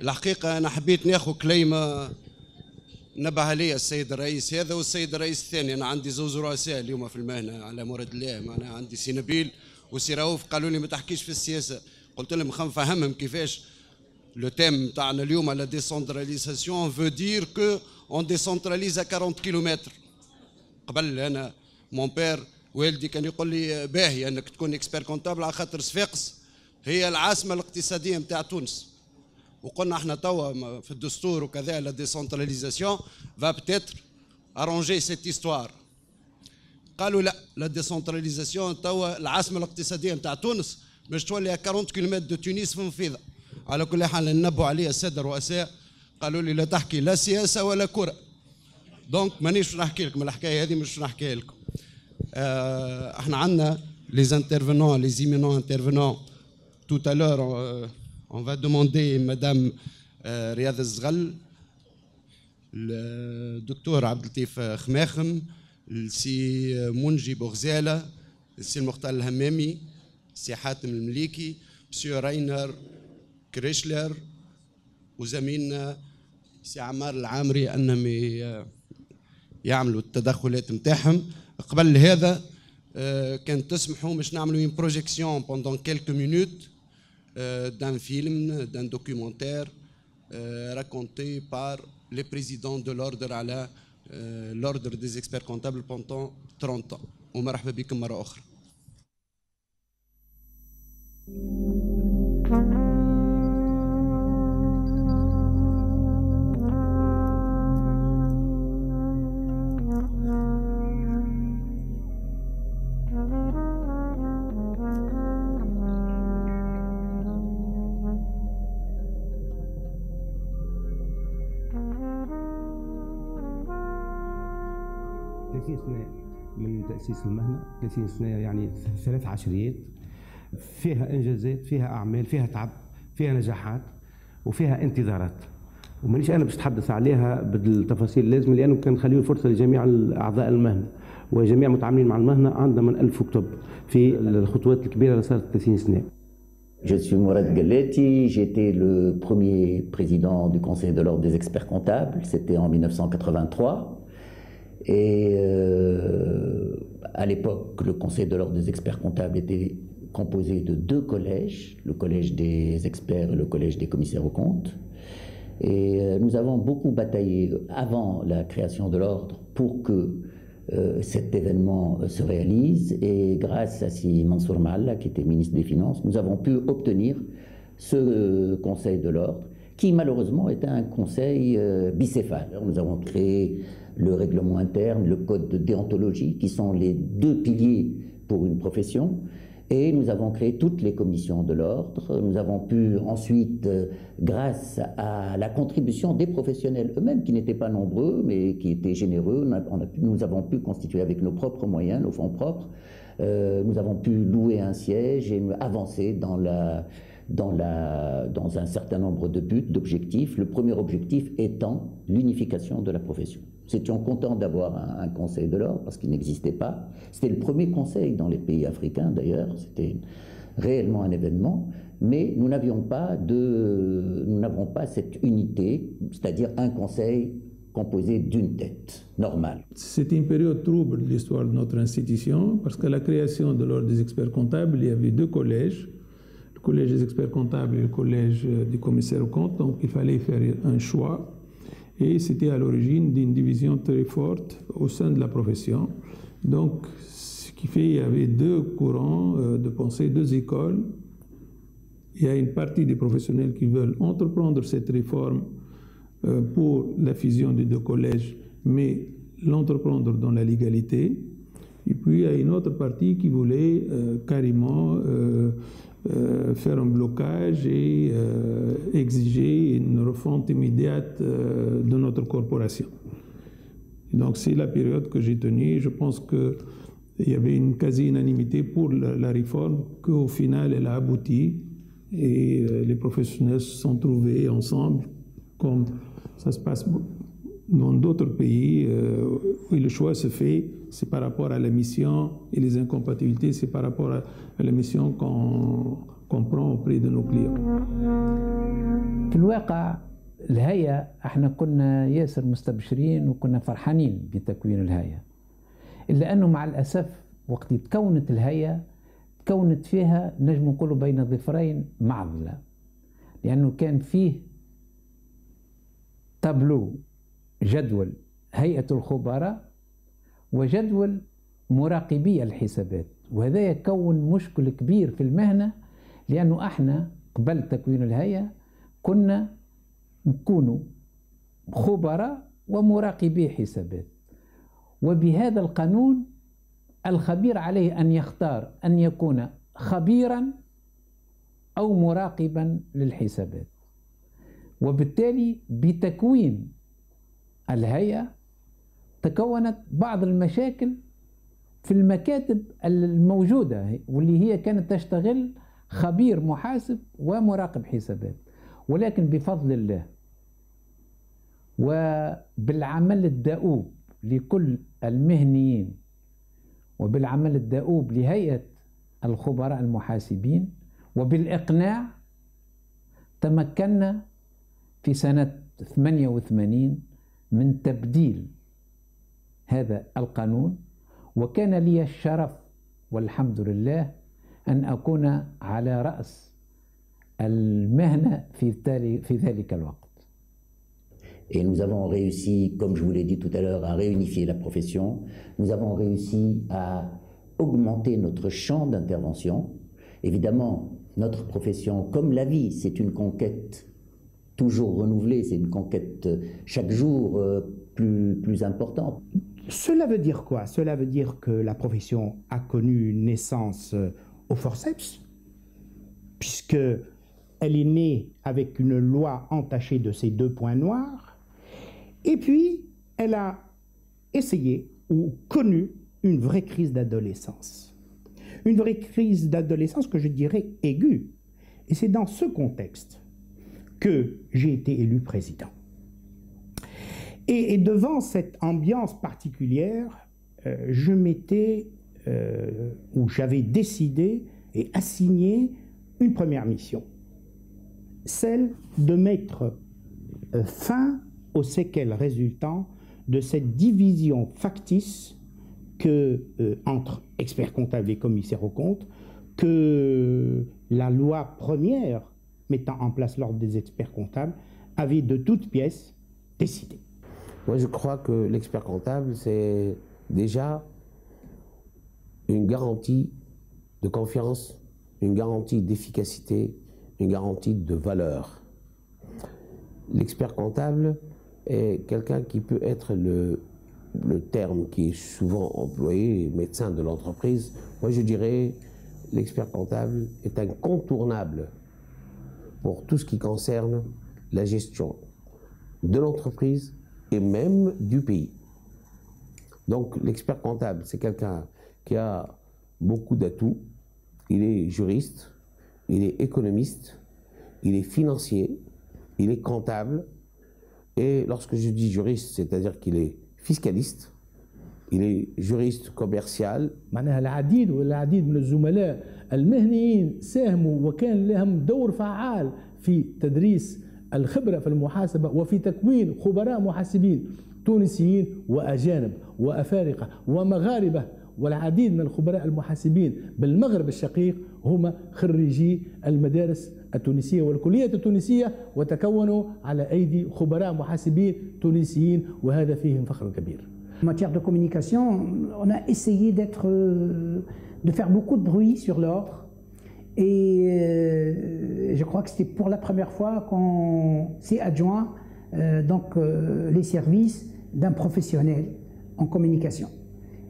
الحقيقة أنا حبيت ناخذ كلمة نبه عليها السيد الرئيس هذا والسيد الرئيس الثاني. أنا عندي زوج رؤساء اليوم في المهنة على مراد الله، أنا عندي سي نبيل وسي رؤوف، قالوا لي ما تحكيش في السياسة. قلت لهم نفهمهم كيفاش لو تيم تاعنا اليوم على ديسونتراليزاسيون فو دير كو اون ديسونتراليز 40 كيلومتر. قبل أنا مون بير والدي كان يقول لي باهي أنك تكون اكسبير كونتابل على خاطر صفاقس هي العاصمة الاقتصادية نتاع تونس، وقلنا احنا توا في الدستور وكذا لا ديسونتراليزاسيون فا بتيتر ارونجي سيت استوار. قالوا لا ديسونتراليزاسيون توا العاصمه الاقتصاديه نتاع تونس باش تولي 40 كيلومتر دو تونس في مفيده. على كل حال ننبهوا عليها الساده الرؤساء، قالوا لي لا تحكي لا سياسه ولا كره، دونك مانيش نحكي لكم الحكايه هذه، مش نحكيها لكم. احنا عندنا لي انترفينون لي ايمينون انترفينون tout à l'heure. On va demander Madame Riyad Zghal, le docteur Abdeltif Khmekhem, le si Mounji Bourziala, le si Mokhtar Hamami, si Hatem Mliki, Monsieur Rainer Krischler, وزميلنا سي عمار العامري انهم يعملوا التدخلات نتاعهم. قبل هذا كان تسمحوا باش نعملوا une projection pendant quelques minutes d'un film, d'un documentaire raconté par le président de l'ordre à l'ordre des experts comptables pendant 30 ans. ومرحبا بكم مرة أخرى. من تأسيس المهنة 30 سنة، يعني 3 عشريات فيها إنجازات، فيها أعمال، فيها تعب، فيها نجاحات وفيها انتظارات، ومانيش أنا باش نتحدث عليها بالتفاصيل اللازمة لأنه كان نخليه الفرصة لجميع أعضاء المهنة وجميع المتعاملين مع المهنة. عندنا من ألف كتب في الخطوات الكبيرة اللي صارت 30 سنة. Je suis Mourad Galleti, j'étais le premier président du Conseil de l'Ordre des experts comptables, c'était en 1983. Et à l'époque, le Conseil de l'Ordre des experts comptables était composé de 2 collèges, le collège des experts et le collège des commissaires aux comptes. Et nous avons beaucoup bataillé avant la création de l'ordre pour que cet événement se réalise. Et grâce à Si Mansour Maalla, qui était ministre des Finances, nous avons pu obtenir ce Conseil de l'Ordre, qui malheureusement était un conseil bicéphale. Alors, nous avons créé le règlement interne, le code de déontologie, qui sont les 2 piliers pour une profession. Et nous avons créé toutes les commissions de l'ordre. Nous avons pu ensuite, grâce à la contribution des professionnels eux-mêmes, qui n'étaient pas nombreux, mais qui étaient généreux, nous avons pu constituer avec nos propres moyens, nos fonds propres, nous avons pu louer un siège et avancer dans un certain nombre de buts, d'objectifs. Le premier objectif étant l'unification de la profession. Nous étions contents d'avoir un conseil de l'ordre parce qu'il n'existait pas. C'était le premier conseil dans les pays africains d'ailleurs. C'était réellement un événement. Mais nous n'avons pas cette unité, c'est-à-dire un conseil composé d'une tête normale. C'était une période trouble de l'histoire de notre institution parce qu'à la création de l'ordre des experts comptables, il y avait 2 collèges. Le collège des experts comptables et le collège des commissaires aux comptes. Donc il fallait faire un choix. Et c'était à l'origine d'une division très forte au sein de la profession. Donc, ce qui fait qu'il y avait 2 courants de pensée, 2 écoles. Il y a une partie des professionnels qui veulent entreprendre cette réforme pour la fusion des 2 collèges, mais l'entreprendre dans la légalité. Et puis, il y a une autre partie qui voulait carrément faire un blocage et exiger une refonte immédiate de notre corporation. Donc c'est la période que j'ai tenue. Je pense qu'il y avait une quasi-unanimité pour la réforme, qu'au final elle a abouti et les professionnels se sont trouvés ensemble, comme ça se passe dans d'autres pays où le choix se fait, c'est par rapport à la mission, et les incompatibilités, c'est par rapport à la mission qu'on prend auprès de nos clients. في الواقع الهيئة احنا كنا ياسر مستبشرين وكنا فرحانين بتكوين الهيئة، إلا أنه مع الأسف وقت تكونت الهيئة تكونت فيها نجم نقولوا بين ظفرين معضلة، لأنه كان فيه تابلو جدول هيئة الخبراء وجدول مراقبي الحسابات، وهذا يكون مشكل كبير في المهنة، لأنه احنا قبل تكوين الهيئة كنا نكونوا خبراء ومراقبي حسابات، وبهذا القانون الخبير عليه أن يختار أن يكون خبيرا أو مراقبا للحسابات. وبالتالي بتكوين الهيئة تكونت بعض المشاكل في المكاتب الموجودة واللي هي كانت تشتغل خبير محاسب ومراقب حسابات، ولكن بفضل الله وبالعمل الدؤوب لكل المهنيين وبالعمل الدؤوب لهيئة الخبراء المحاسبين وبالإقناع تمكنا في سنة 88 من تبديل هذا القانون، وكان لي الشرف والحمد لله أن أكون على رأس المهنة في ذلك الوقت. Et nous avons réussi, comme je vous l'ai dit tout à l'heure, à réunifier la profession. Nous avons réussi à augmenter notre champ d'intervention. Évidemment, notre profession, comme la vie, c'est une conquête toujours renouvelée, c'est une conquête chaque jour plus importante. Cela veut dire quoi? Cela veut dire que la profession a connu une naissance au forceps, puisqu'elle est née avec une loi entachée de ces deux points noirs. Et puis, elle a essayé ou connu une vraie crise d'adolescence. Une vraie crise d'adolescence que je dirais aiguë. Et c'est dans ce contexte que j'ai été élu président. Et devant cette ambiance particulière, je m'étais, ou j'avais décidé et assigné une première mission. Celle de mettre fin aux séquelles résultant de cette division factice entre experts comptables et commissaires aux comptes, que la loi première mettant en place l'ordre des experts comptables avait de toutes pièces décidé. Moi, je crois que l'expert comptable, c'est déjà une garantie de confiance, une garantie d'efficacité, une garantie de valeur. L'expert comptable est quelqu'un qui peut être le terme qui est souvent employé, médecin de l'entreprise. Moi, je dirais l'expert comptable est incontournable pour tout ce qui concerne la gestion de l'entreprise et même du pays. Donc l'expert comptable, c'est quelqu'un qui a beaucoup d'atouts. Il est juriste, il est économiste, il est financier, il est comptable. Et lorsque je dis juriste, c'est-à-dire qu'il est fiscaliste, il est juriste commercial. معناها العديد والعديد من الزملاء المهنيين ساهموا وكان لهم دور فعال في تدريس الخبرة في المحاسبة وفي تكوين خبراء محاسبين تونسيين وأجانب وأفارقة ومغاربة، والعديد من الخبراء المحاسبين بالمغرب الشقيق هم خريجي المدارس التونسية والكلية التونسية وتكونوا على أيدي خبراء محاسبين تونسيين، وهذا فيهم فخر كبير. En matière de communication, on a essayé de faire beaucoup de bruit sur l'ordre. Et je crois que c'était pour la première fois qu'on s'est adjoint les services d'un professionnel en communication,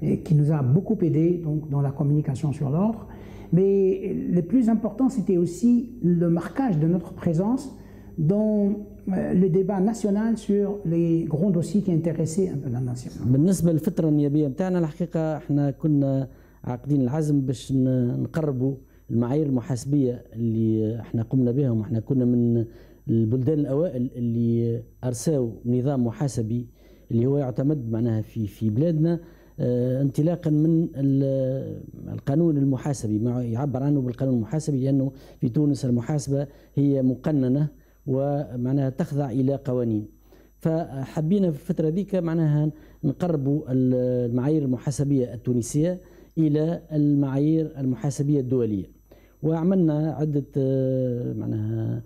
et qui nous a beaucoup aidé dans la communication sur l'ordre. Mais le plus important, c'était aussi le marquage de notre présence dans le débat national sur les grands dossiers qui intéressaient un peu la nation. بالنسبة للفترة النيابية بتاعنا الحقيقة احنا كنا عاقدين العزم باش نقربوا المعايير المحاسبية اللي احنا قمنا بها، واحنا كنا من البلدان الأوائل اللي أرساو نظام محاسبي اللي هو يعتمد معناها في بلادنا انطلاقا من القانون المحاسبي، ما يعبر عنه بالقانون المحاسبي، لأنه في تونس المحاسبة هي مقننة ومعناها تخضع إلى قوانين. فحبينا في الفترة ذيك معناها نقربوا المعايير المحاسبية التونسية إلى المعايير المحاسبية الدولية، وعملنا عدة معناها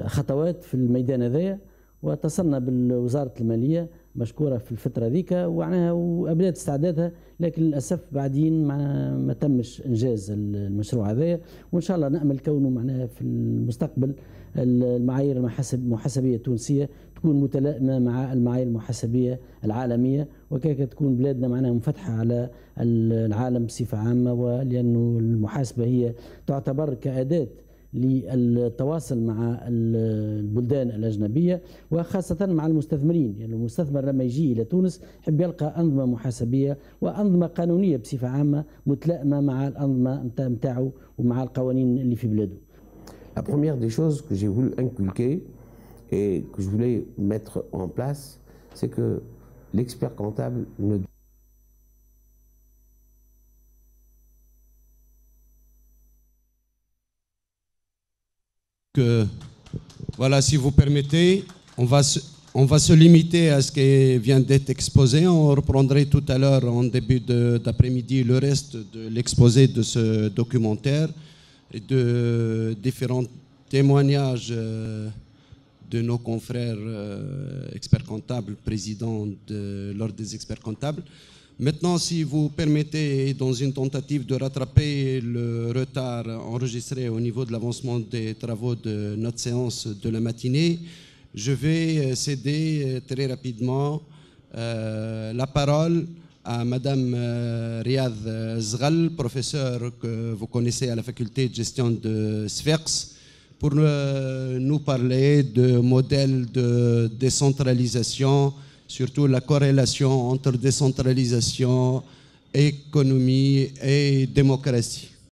خطوات في الميدان هذايا، واتصلنا بالوزارة المالية مشكورة في الفترة ذيك وأبدأت استعدادها، لكن للأسف بعدين ما تمش إنجاز المشروع هذايا، وإن شاء الله نأمل كونه معناها في المستقبل المعايير المحاسبية التونسية تكون متلائمة مع المعايير المحاسبية العالمية، وكيف تكون بلادنا معناها منفتحة على العالم بصفة عامة، ولأنه المحاسبة هي تعتبر كأداة للتواصل مع البلدان الأجنبية وخاصة مع المستثمرين. يعني المستثمر لما يجي إلى تونس يحب يلقى أنظمة محاسبية وأنظمة قانونية بصفة عامة متلائمة مع الأنظمة نتاعو ومع القوانين اللي في بلاده. La première des choses que j'ai voulu inculquer et que je voulais mettre en place, c'est que l'expert comptable ne voilà, si vous permettez, on va se limiter à ce qui vient d'être exposé. On reprendrait tout à l'heure, en début d'après-midi, le reste de l'exposé de ce documentaire et de différents témoignages de nos confrères experts comptables, présidents de l'Ordre des experts comptables. Maintenant, si vous permettez, dans une tentative de rattraper le retard enregistré au niveau de l'avancement des travaux de notre séance de la matinée, je vais céder très rapidement la parole à Madame Riyad Zghal, professeure que vous connaissez à la faculté de gestion de SFEX, pour nous parler de modèles de décentralisation, surtout la corrélation entre décentralisation, économie et démocratie.